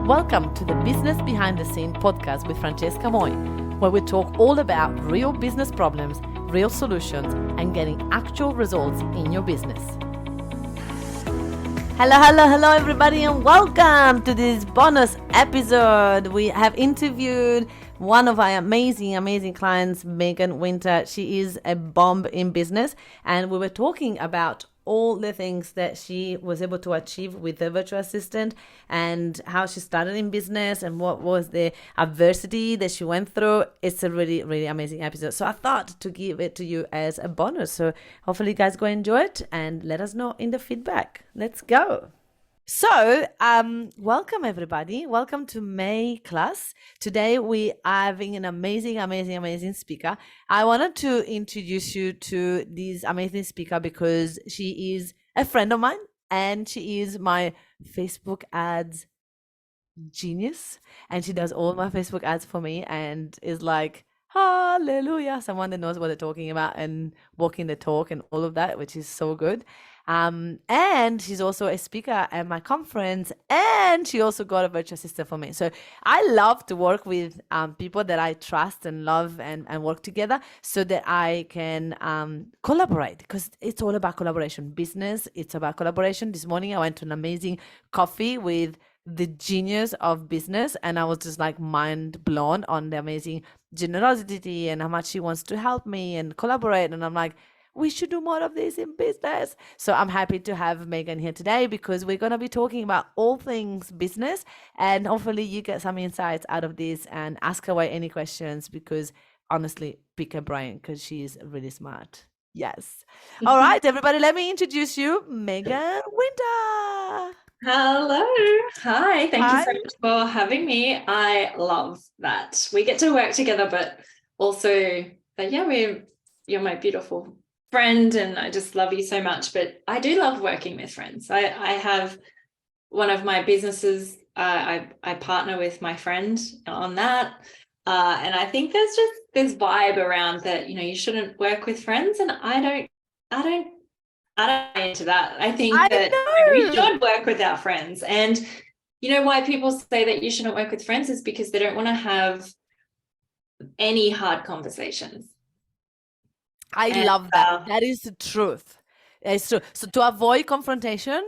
Welcome to the Business Behind the Scene podcast with Francesca Moi, where we talk all about real business problems, real solutions, and getting actual results in your business. Hello, everybody, and welcome to this bonus episode. We have interviewed one of our amazing clients, Megan Winter. She is a bomb in business, and we were talking about all the things that she was able to achieve with the virtual assistant and how she started in business and what was the adversity that she went through. It's a really amazing episode. So I thought to give it to you as a bonus. So hopefully you guys go enjoy it and let us know in the feedback. Let's go. So, welcome everybody. Welcome to May class. Today we are having an amazing speaker. I wanted to introduce you to this amazing speaker because she is a friend of mine and she is my Facebook ads genius. And she does all my Facebook ads for me and is like, hallelujah, someone that knows what they're talking about and walking the talk and all of that, which is so good. And she's also a speaker at my conference, and she also got a virtual assistant for me. So I love to work with people that I trust and love and work together so that I can collaborate, because it's all about collaboration. Business, it's about collaboration. This morning I went to an amazing coffee with the genius of business, and I was just like mind blown on the amazing generosity and how much she wants to help me and collaborate. And I'm like, we should do more of this in business. So I'm happy to have Megan here today because we're going to be talking about all things business, and hopefully you get some insights out of this and ask away any questions, because honestly, pick her brain because she is really smart. Yes. All right, everybody, let me introduce you, Megan Winter. Hello. Hi. Thank you so much for having me. I love that we get to work together, but also that, you're my beautiful friend and I just love you so much. But I do love working with friends. I have one of my businesses. I partner with my friend on that. And I think there's just this vibe around that, you shouldn't work with friends. And I don't buy into that. I think we should work with our friends. And why people say that you shouldn't work with friends is because they don't want to have any hard conversations. I love that. That is the truth. It's true. So to avoid confrontation,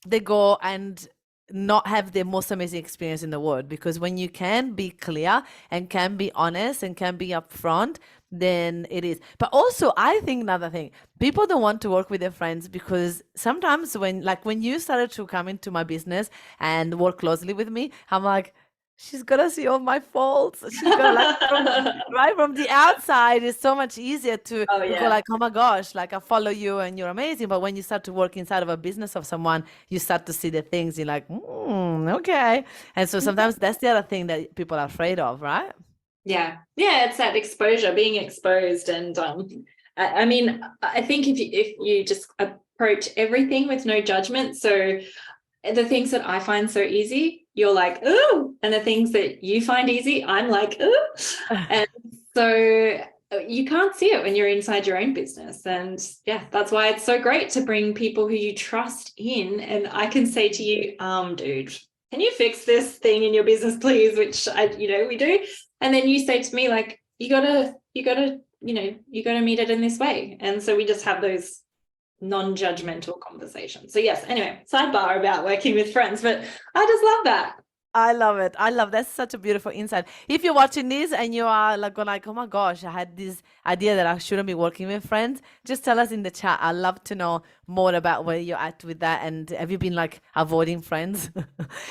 they go and not have the most amazing experience in the world, because when you can be clear and can be honest and can be upfront, then it is. But also, I think another thing, people don't want to work with their friends because sometimes when you started to come into my business and work closely with me, I'm like, she's gonna see all my faults. She's gonna right from the outside, it's so much easier to go like, oh my gosh, like I follow you and you're amazing. But when you start to work inside of a business of someone, you start to see the things you're like, okay. And so sometimes that's the other thing that people are afraid of, right? Yeah, it's that exposure, being exposed. And I mean, I think if you just approach everything with no judgment, so the things that I find so easy, you're like, ooh, and the things that you find easy, I'm like, ooh. And so you can't see it when you're inside your own business. And that's why it's so great to bring people who you trust in. And I can say to you, dude, can you fix this thing in your business, please? Which we do. And then you say to me, like, you gotta meet it in this way. And so we just have those non-judgmental conversation. So yes, anyway, sidebar about working with friends, but I just love that. I love it. That's such a beautiful insight. If you're watching this and you are like, oh my gosh, I had this idea that I shouldn't be working with friends, just tell us in the chat. I'd love to know more about where you're at with that. And have you been like avoiding friends?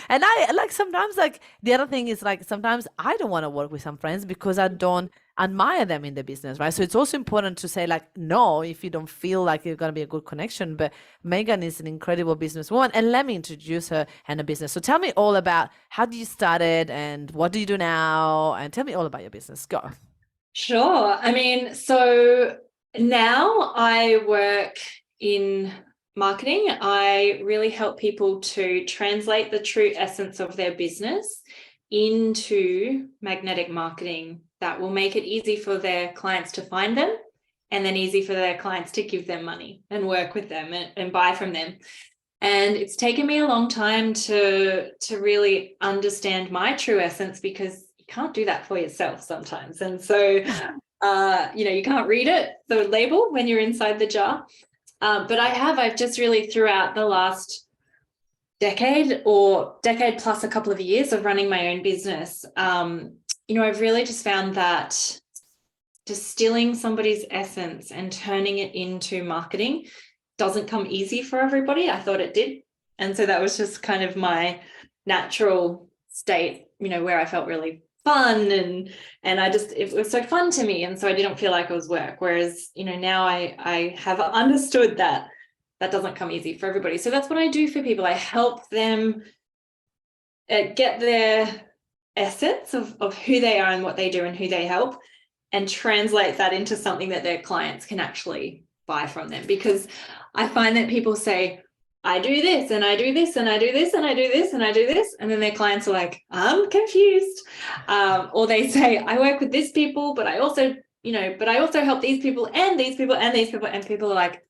And I like sometimes, like the other thing is like sometimes I don't want to work with some friends because I don't admire them in the business, right? So it's also important to say like, no, if you don't feel like you're going to be a good connection. But Megan is an incredible businesswoman, and let me introduce her and her business. So tell me all about how do you started and what do you do now, and tell me all about your business. Go. Sure. I mean, so now I work in marketing. I really help people to translate the true essence of their business into magnetic marketing that will make it easy for their clients to find them, and then easy for their clients to give them money and work with them and buy from them. And it's taken me a long time to really understand my true essence, because you can't do that for yourself sometimes. And so, you can't read it, the label, when you're inside the jar. But I've just really, throughout the last decade plus a couple of years of running my own business, I've really just found that distilling somebody's essence and turning it into marketing doesn't come easy for everybody. I thought it did. And so that was just kind of my natural state, where I felt really fun and it was so fun to me. And so I didn't feel like it was work. Whereas, now I have understood that doesn't come easy for everybody. So that's what I do for people. I help them get their essence of who they are and what they do and who they help, and translate that into something that their clients can actually buy from them. Because I find that people say, I do this and I do this and I do this and I do this and I do this. And then their clients are like, I'm confused. Or they say, I work with these people, but I also help these people and these people and these people. And people are like,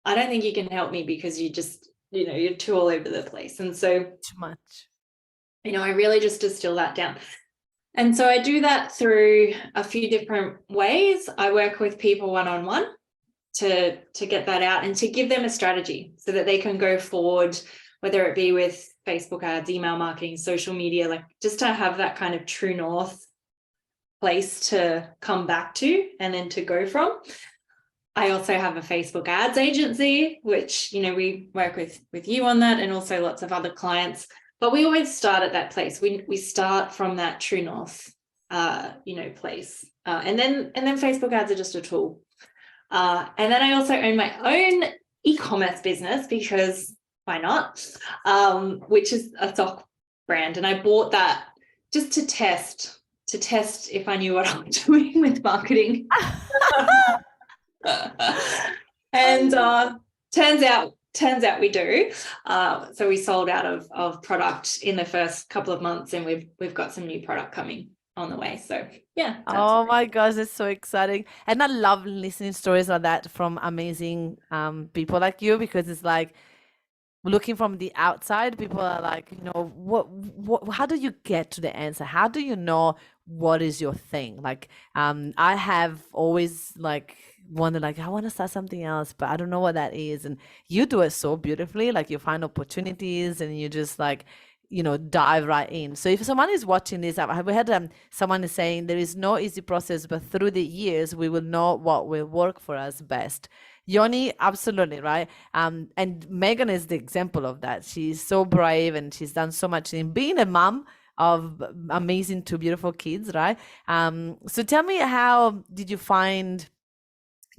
I don't think you can help me because you just, you're too all over the place. And so Too much. I really just distill that down. And so I do that through a few different ways. I work with people one-on-one to get that out and to give them a strategy so that they can go forward, whether it be with Facebook ads, email marketing, social media, like just to have that kind of true north place to come back to and then to go from. I also have a Facebook ads agency, which, we work with you on that, and also lots of other clients. But we always start at that place. We start from that true north, place. And then Facebook ads are just a tool. And then I also own my own e-commerce business, because why not? Which is a sock brand. And I bought that just to test if I knew what I'm doing with marketing. And turns out we do. So we sold out of product in the first couple of months, and we've got some new product coming on the way. So yeah. Oh my gosh, it's so exciting. And I love listening stories like that from amazing people like you, because it's like looking from the outside, people are like, what how do you get to the answer? How do you know what is your thing? Like, I have always like wondered, like, I want to start something else, but I don't know what that is. And you do it so beautifully. Like, you find opportunities and you just like, dive right in. So if someone is watching this, we had someone is saying there is no easy process, but through the years we will know what will work for us best. Yoni, absolutely right. And Megan is the example of that. She's so brave and she's done so much in being a mom of amazing two beautiful kids, right? So tell me, how did you find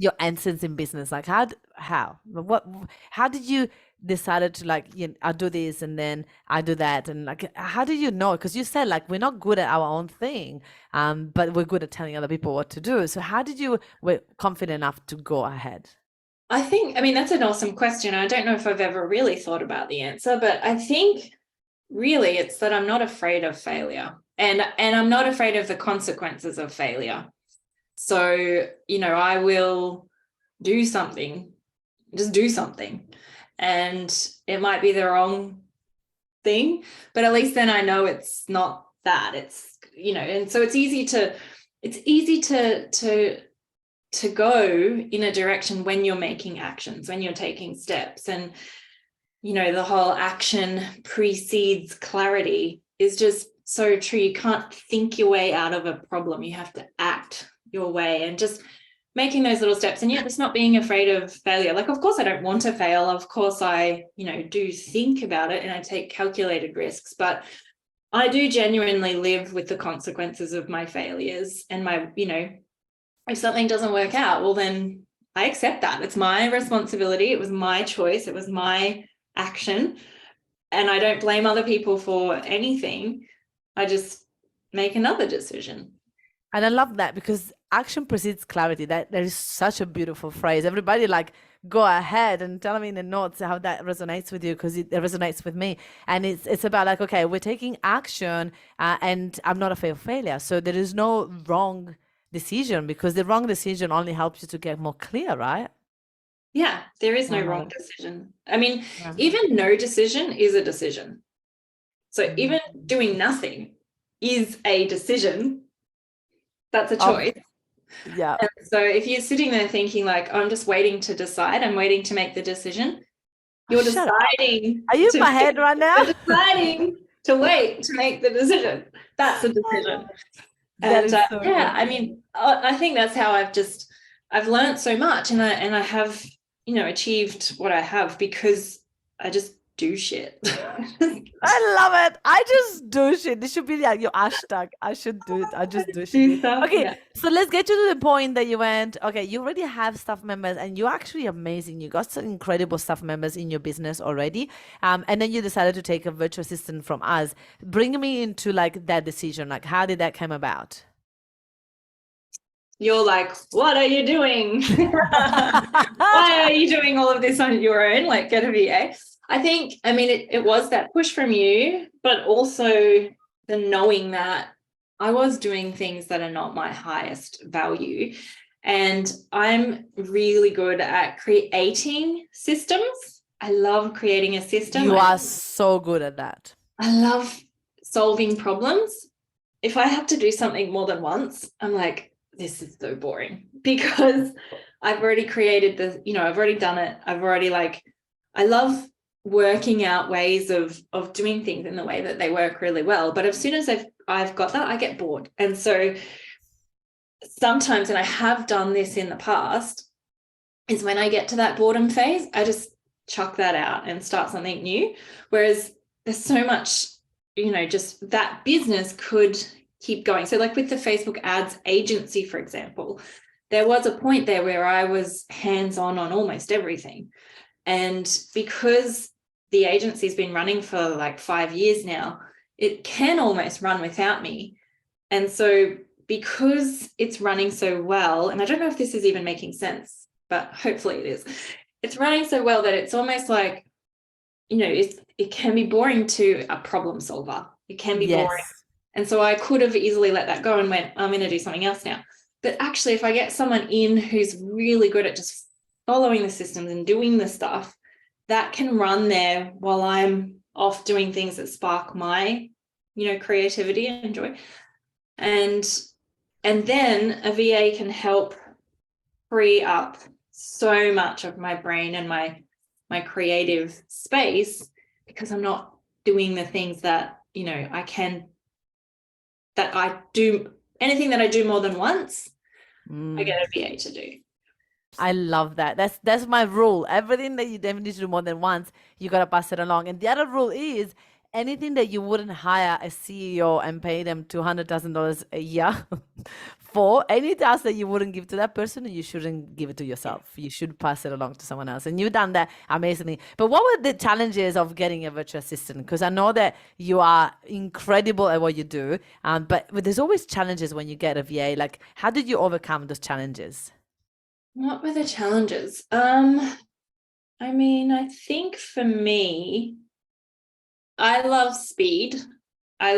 your answers in business? Like how did you decided to, like, I do this and then I do that, and like, how do you know? Because you said like we're not good at our own thing, but we're good at telling other people what to do. So how did you were confident enough to go ahead? I mean, that's an awesome question. I don't know if I've ever really thought about the answer, but I think really it's that I'm not afraid of failure, and I'm not afraid of the consequences of failure. So, I will do something, just do something, and it might be the wrong thing, but at least then I know it's not that. It's, and so it's easy to go in a direction when you're making actions, when you're taking steps. And the whole action precedes clarity is just so true. You can't think your way out of a problem. You have to act your way, and just making those little steps. And just not being afraid of failure. Like, of course I don't want to fail. Of course I, do think about it and I take calculated risks, but I do genuinely live with the consequences of my failures and my, if something doesn't work out, well, then I accept that. It's my responsibility. It was my choice. It was my action. And I don't blame other people for anything. I just make another decision. And I love that, because action precedes clarity. That is such a beautiful phrase. Everybody, like, go ahead and tell me in the notes how that resonates with you, because it resonates with me. And it's about like, okay, we're taking action, and I'm not afraid of failure. So there is no wrong decision, because the wrong decision only helps you to get more clear, right? Yeah, there is no I love wrong it. decision. I mean, Yeah. even no decision is a decision. So even Mm. doing nothing is a decision. That's a Of choice. yeah. And so if you're sitting there thinking like, I'm just waiting to decide, I'm waiting to make the decision, Oh, you're shut up. deciding Are you in to my head right now? you're deciding to wait to make the decision. That's a decision. That And is so yeah, good. I mean, I think that's how I've learned so much, and I have, achieved what I have because I just do shit. I love it. I just do shit. This should be like your hashtag. I should do it. I just do shit. Do stuff, Okay, yeah. so let's get you to the point that you went, okay, you already have staff members and you're actually amazing. You got some incredible staff members in your business already. And then you decided to take a virtual assistant from us. Bring me into like that decision. Like, how did that come about? You're like, what are you doing? Why are you doing all of this on your own? Like, get a VA. I think, I mean, it was that push from you, but also the knowing that I was doing things that are not my highest value. And I'm really good at creating systems. I love creating a system. You are so good at that. I love solving problems. If I have to do something more than once, I'm like, this is so boring because I've already created I've already done it. I've already I love working out ways of doing things in the way that they work really well. But as soon as I've got that, I get bored. And so sometimes, and I have done this in the past, is when I get to that boredom phase, I just chuck that out and start something new. Whereas there's so much, just that business could keep going. So like with the Facebook ads agency, for example, there was a point there where I was hands-on on almost everything. And because the agency's been running for like 5 years now, it can almost run without me. And so because it's running so well, and I don't know if this is even making sense, but hopefully it is. It's running so well that it's almost like, it can be boring to a problem solver. It can be boring. Yes. And so I could have easily let that go and went, I'm going to do something else now. But actually, if I get someone in who's really good at just following the systems and doing the stuff, that can run there while I'm off doing things that spark my, creativity and joy. And then a VA can help free up so much of my brain and my creative space because I'm not doing the things that I do. Anything that I do more than once, I get a VA to do. I love that. That's my rule. Everything that you definitely need to do more than once, you gotta pass it along. And the other rule is anything that you wouldn't hire a CEO and pay them $200,000 a year for, any task that you wouldn't give to that person, you shouldn't give it to yourself. You should pass it along to someone else. And you've done that amazingly. But what were the challenges of getting a virtual assistant? Because I know that you are incredible at what you do, but there's always challenges when you get a VA. Like, how did you overcome those challenges? What were the challenges? I mean, I think for me, I love speed. I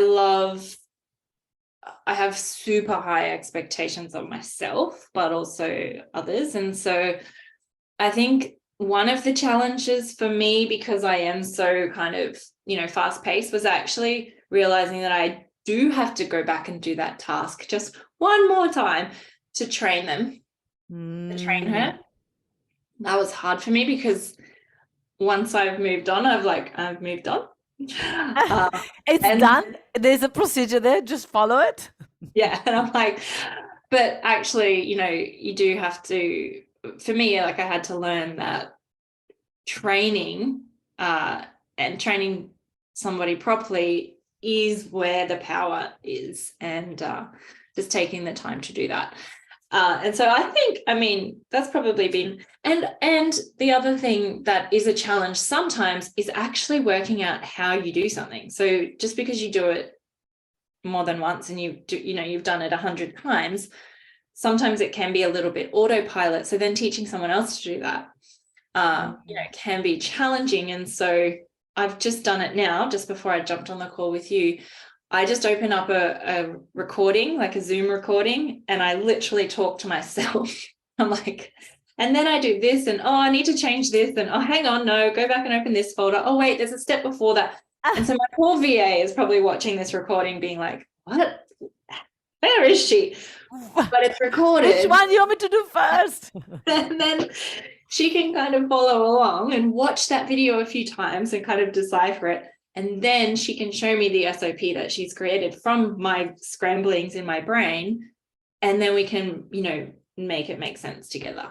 have super high expectations of myself, but also others. And so I think one of the challenges for me, because I am so kind of, fast paced, was actually realizing that I do have to go back and do that task just one more time to train them, to train her. That was hard for me because once I've moved on, I've moved on. It's And done. There's a procedure there. Just follow it. yeah, and I'm like, but actually, you do have to, for me, like I had to learn that training and training somebody properly is where the power is, and just taking the time to do that. And so I think, I mean, that's probably been, and the other thing that is a challenge sometimes is actually working out how you do something. So just because you do it more than once and you've done it 100 times, sometimes it can be a little bit autopilot. So then teaching someone else to do that, can be challenging. And so I've just done it now, just before I jumped on the call with you. I just open up a recording, like a Zoom recording, and I literally talk to myself. I'm like, And then I do this, and oh, I need to change this, and oh, hang on, no, go back and open this folder. Oh, wait, there's a step before that. And so my poor VA is probably watching this recording being like, what? Where is she? But it's recorded. Which one do you want me to do first? And then she can kind of follow along and watch that video a few times and kind of decipher it. And then she can show me the SOP that she's created from my scramblings in my brain. And then we can, make it make sense together.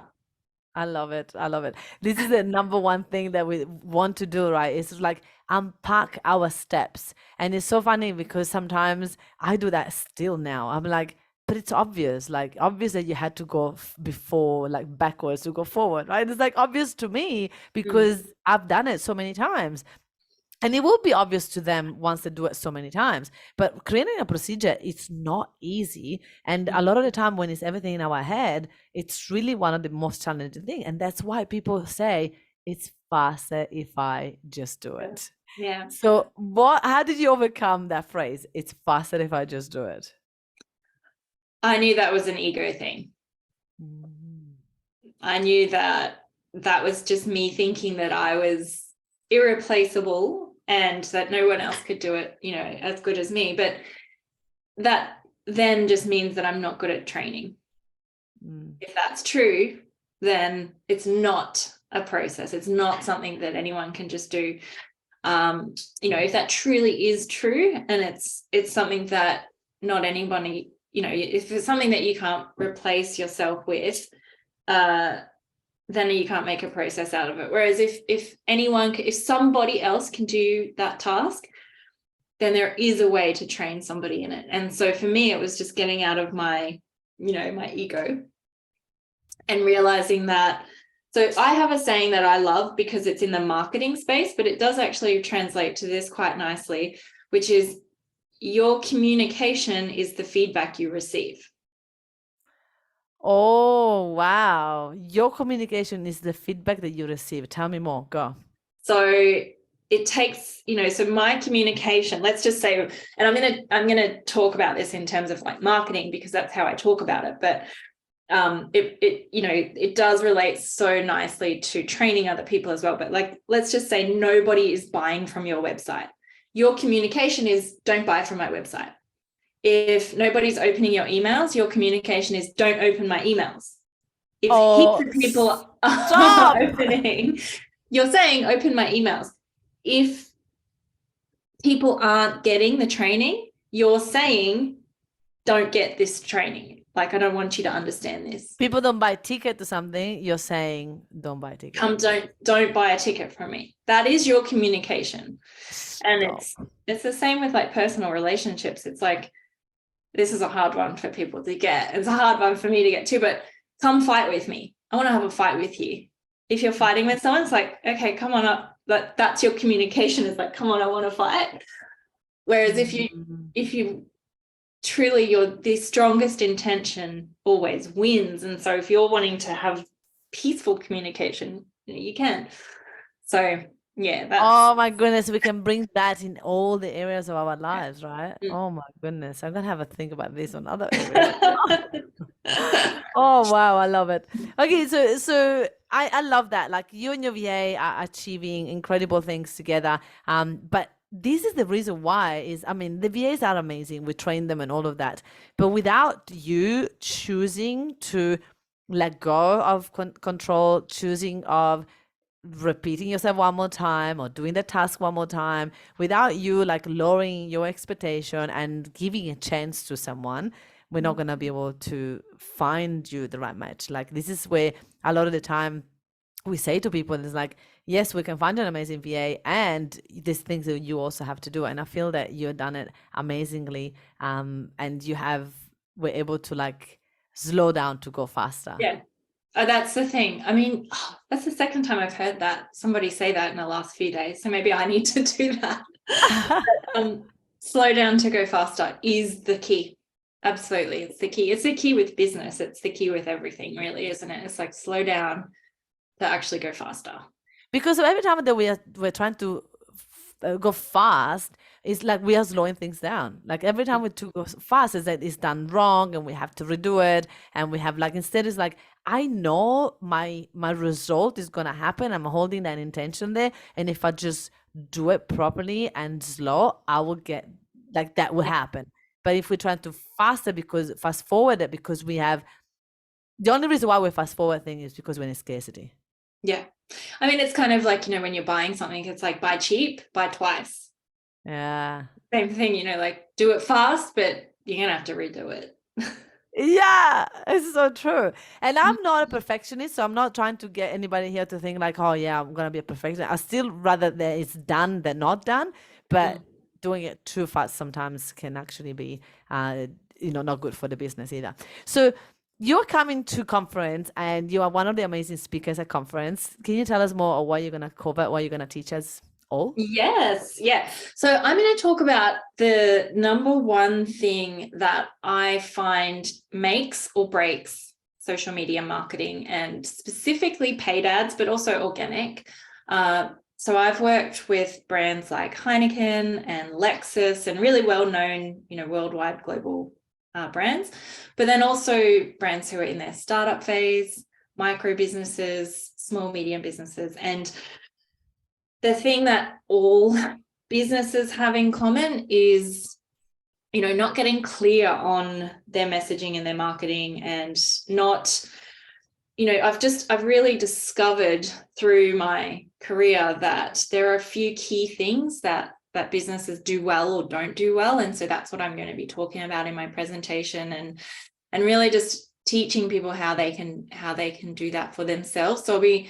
I love it. I love it. This is the number one thing that we want to do, right? It's like unpack our steps. And it's so funny because sometimes I do that still now. I'm like, but it's obvious, like obvious that you had to go before, like backwards to go forward, right? It's like obvious to me because I've done it so many times. And it will be obvious to them once they do it so many times. But creating a procedure, it's not easy. And a lot of the time when it's everything in our head, it's really one of the most challenging things. And that's why people say it's faster if I just do it. Yeah. So how did you overcome that phrase? It's faster if I just do it. I knew that was an ego thing. I knew that was just me thinking that I was irreplaceable and that no one else could do it, as good as me. But that then just means that I'm not good at training. If that's true, then it's not a process. It's not something that anyone can just do. If that truly is true, and it's something that not anybody, if it's something that you can't replace yourself with, then you can't make a process out of it. Whereas if somebody else can do that task, then there is a way to train somebody in it. And so for me, it was just getting out of my ego and realizing that. So I have a saying that I love because it's in the marketing space, but it does actually translate to this quite nicely, which is your communication is the feedback you receive. Oh, wow. Your communication is the feedback that you receive. Tell me more. Go. So it takes, so my communication, let's just say, and I'm gonna talk about this in terms of like marketing because that's how I talk about it. But it does relate so nicely to training other people as well. But like, let's just say nobody is buying from your website. Your communication is don't buy from my website. If nobody's opening your emails, your communication is don't open my emails. If heaps of people are opening, you're saying open my emails. If people aren't getting the training, you're saying don't get this training. Like, I don't want you to understand this. People don't buy a ticket to something, you're saying don't buy a ticket. Don't buy a ticket from me. That is your communication. And it's the same with like personal relationships. It's like, this is a hard one for people to get. It's a hard one for me to get too, but come fight with me. I want to have a fight with you. If you're fighting with someone, it's like, okay, come on up. That's your communication. It's like, come on, I want to fight. Whereas if you truly, the strongest intention always wins. And so if you're wanting to have peaceful communication, you can. So yeah. Oh my goodness, we can bring that in all the areas of our lives, right? Oh my goodness, I'm gonna have a think about this on other areas. Oh wow, I love it. Okay, so I love that. Like you and your VA are achieving incredible things together. But this is the reason why the VAs are amazing. We train them and all of that. But without you choosing to let go of control, choosing of repeating yourself one more time or doing the task one more time, without you like lowering your expectation and giving a chance to someone, we're not going to be able to find you the right match. Like this is where a lot of the time we say to people, it's like, yes, we can find an amazing VA and there's things that you also have to do. And I feel that you've done it amazingly. And we're able to like slow down to go faster. Yeah. That's the thing. I mean, that's the second time I've heard that somebody say that in the last few days. So maybe I need to do that. But, slow down to go faster is the key. Absolutely. It's the key. It's the key with business. It's the key with everything, really, isn't it? It's like slow down to actually go faster. Because every time that we're trying to go fast, it's like we are slowing things down. Like every time we go fast, it's that it's done wrong and we have to redo it. And we have like, instead it's like, I know my result is gonna happen. I'm holding that intention there, and if I just do it properly and slow, I will get like that will Yeah. happen. But if we try to fast forward it because we have the only reason why we're fast forwarding is because we're in scarcity. Yeah. I mean, it's kind of like, when you're buying something, it's like buy cheap, buy twice. Yeah. Same thing, like do it fast, but you're going to have to redo it. Yeah, it's so true. And I'm not a perfectionist, so I'm not trying to get anybody here to think like, oh yeah, I'm gonna be a perfectionist. I still rather that it's done than not done, but Mm. doing it too fast sometimes can actually be, not good for the business either. So you're coming to conference and you are one of the amazing speakers at conference. Can you tell us more of what you're gonna cover, what you're gonna teach us all? Yes. Yeah. So I'm going to talk about the number one thing that I find makes or breaks social media marketing, and specifically paid ads, but also organic. So I've worked with brands like Heineken and Lexus and really well-known, worldwide global brands, but then also brands who are in their startup phase, micro businesses, small, medium businesses. And the thing that all businesses have in common is, not getting clear on their messaging and their marketing, and not, I've really discovered through my career that there are a few key things that businesses do well or don't do well. And so that's what I'm going to be talking about in my presentation, and really just teaching people how they can do that for themselves. So I'll be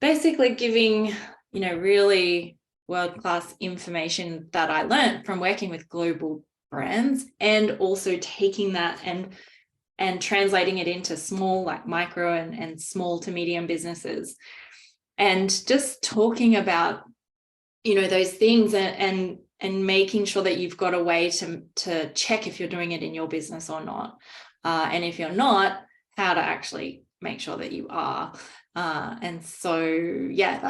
basically giving, really world-class information that I learned from working with global brands, and also taking that and translating it into small, like micro and small to medium businesses, and just talking about, those things, and making sure that you've got a way to check if you're doing it in your business or not. And if you're not, how to actually make sure that you are. And so, yeah,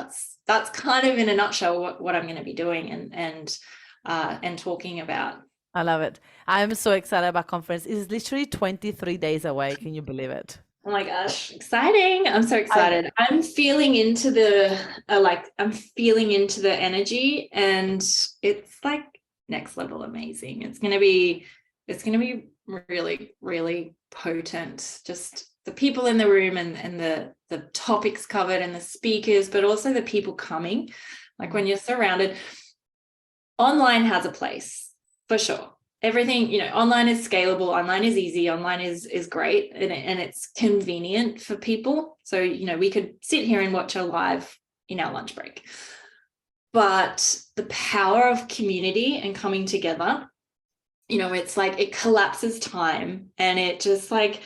that's kind of in a nutshell what I'm going to be doing and talking about. I love it. I'm so excited about conference. It's literally 23 days away. Can you believe it? Oh my gosh, exciting. I'm so I know. excited. I'm feeling into the I'm feeling into the energy, and it's like next level amazing. It's going to be really, really potent. Just the people in the room, and the topics covered, and the speakers, but also the people coming. Like when you're surrounded, online has a place for sure. Everything, online is scalable, online is easy, online is great, and it's convenient for people. So, we could sit here and watch a live in our lunch break. But the power of community and coming together, it's like it collapses time, and it just like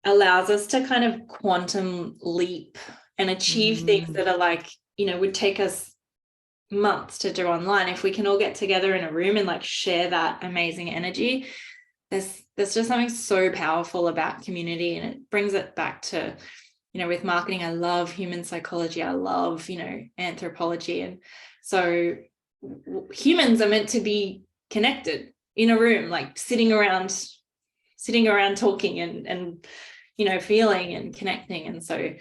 allows us to kind of quantum leap and achieve things that are like, would take us months to do online. If we can all get together in a room and like share that amazing energy, there's just something so powerful about community. And it brings it back to, with marketing, I love human psychology, I love, anthropology. And so humans are meant to be connected in a room, like sitting around talking and feeling and connecting. And so,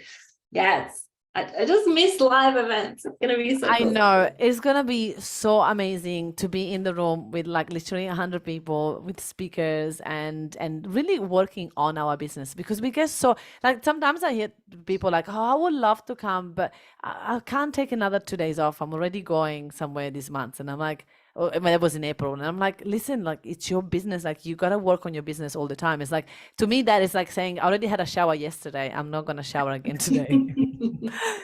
yeah, I just miss live events. It's going to be so I cool. know it's gonna be so amazing to be in the room with like literally 100 people, with speakers, and really working on our business, because we get so like sometimes I hear people like, oh, I would love to come, but I can't take another 2 days off. I'm already going somewhere this month, and I'm like, oh, I mean, it was in April, and I'm like, listen, like it's your business, like you gotta work on your business all the time. It's like, to me that is like saying I already had a shower yesterday, I'm not gonna shower again today.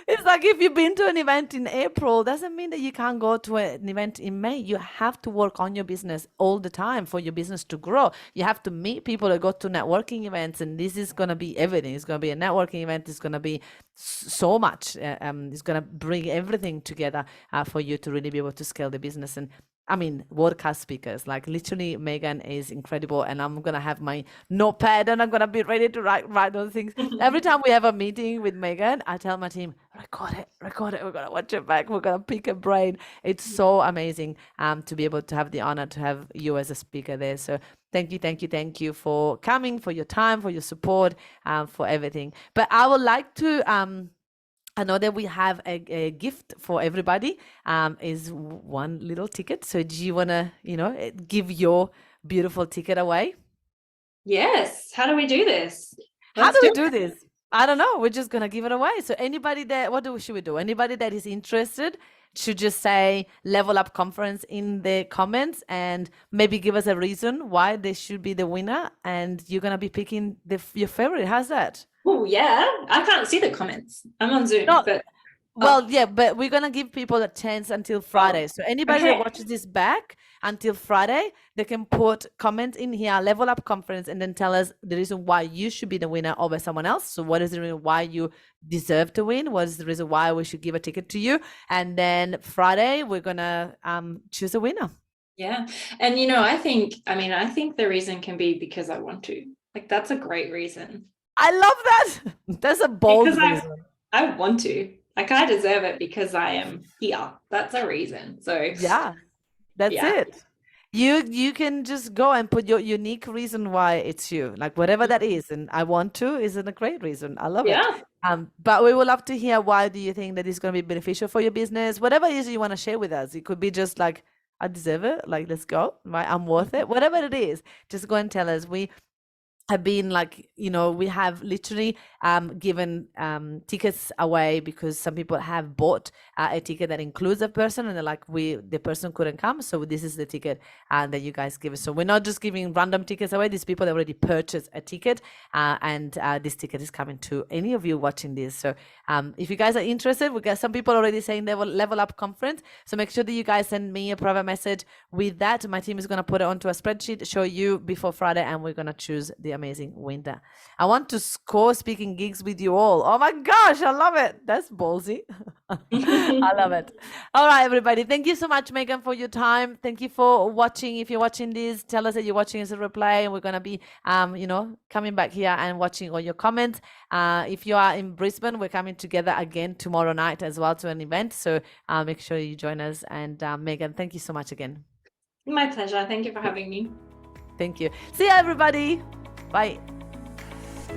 It's like if you've been to an event in April, doesn't mean that you can't go to an event in May. You have to work on your business all the time for your business to grow. You have to meet people that go to networking events, and this is going to be everything. It's going to be a networking event. It's going to be so much. It's going to bring everything together for you to really be able to scale the business. And I mean, world-class speakers, like literally Megan is incredible, and I'm gonna have my notepad and I'm gonna be ready to write those things. Every time we have a meeting with Megan, I tell my team, record it. We're gonna watch it back. We're gonna pick a brain. It's so amazing to be able to have the honor to have you as a speaker there. So thank you for coming, for your time, for your support, for everything. But I would like to I know that we have a gift for everybody. Is one little ticket. So do you wanna, give your beautiful ticket away? Yes. How do we do this? How Let's do we do do it. this? I don't know. We're just gonna give it away. So anybody that, should we do? Anybody that is interested should just say Level Up Conference in the comments and maybe give us a reason why they should be the winner. And you're gonna be picking your favorite. How's that? Oh, yeah. I can't see the comments. I'm on Zoom, No, but well, yeah, but we're gonna give people a chance until Friday. So anybody that okay. watches this back until Friday, they can put comment in here, Level Up Conference, and then tell us the reason why you should be the winner over someone else. So what is the reason why you deserve to win? What is the reason why we should give a ticket to you? And then Friday we're gonna choose a winner. Yeah. And I think the reason can be because I want to. Like, that's a great reason. I love that. That's a bold Because reason. I want to. Like, I deserve it because I am here. That's a reason. So Yeah, that's yeah. it. You can just go and put your unique reason why it's you, like whatever that is. And I want to isn't a great reason. I love it. Yeah. But we would love to hear why do you think that it's going to be beneficial for your business? Whatever it is you want to share with us. It could be just like, I deserve it. Like, let's go. Right? I'm worth it. Whatever it is, just go and tell us. We have been like, we have literally given tickets away because some people have bought a ticket that includes a person and they're like, the person couldn't come, so this is the ticket that you guys give us. So we're not just giving random tickets away. These people already purchased a ticket and this ticket is coming to any of you watching this. So if you guys are interested, we got some people already saying they will Level Up Conference, so make sure that you guys send me a private message with that. My team is going to put it onto a spreadsheet, show you before Friday, and we're going to choose the amazing winner. I want to score speaking gigs with you all. Oh my gosh, I love it. That's ballsy. I love it. All right, everybody. Thank you so much, Megan, for your time. Thank you for watching. If you're watching this, tell us that you're watching as a replay, and we're going to be, coming back here and watching all your comments. If you are in Brisbane, we're coming together again tomorrow night as well to an event. So make sure you join us. And Megan, thank you so much again. My pleasure. Thank you for having me. Thank you. See you, everybody. Bye.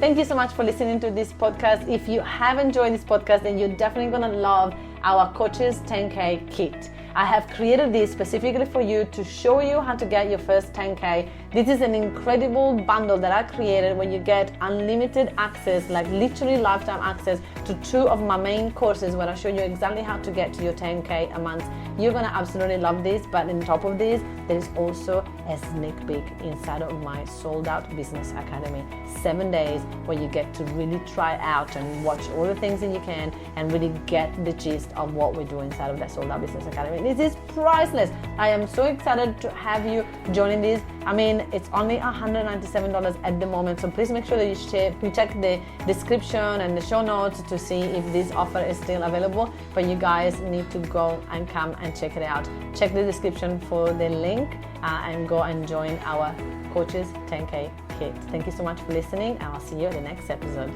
Thank you so much for listening to this podcast. If you have enjoyed this podcast, then you're definitely going to love our Coaches 10K kit. I have created this specifically for you to show you how to get your first 10K. This is an incredible bundle that I created where you get unlimited access, like literally lifetime access to 2 of my main courses where I show you exactly how to get to your 10K a month. You're going to absolutely love this, but on top of this, there is also a sneak peek inside of my sold out business academy. 7 days where you get to really try out and watch all the things that you can and really get the gist of what we do inside of that sold out business academy. This is priceless. I am so excited to have you joining this. I mean, it's only $197 at the moment, so please make sure that you check the description and the show notes to see if this offer is still available. But you guys need to go and come and check it out. Check the description for the link and go and join our Coaches 10K kit. Thank you so much for listening, and I'll see you in the next episode.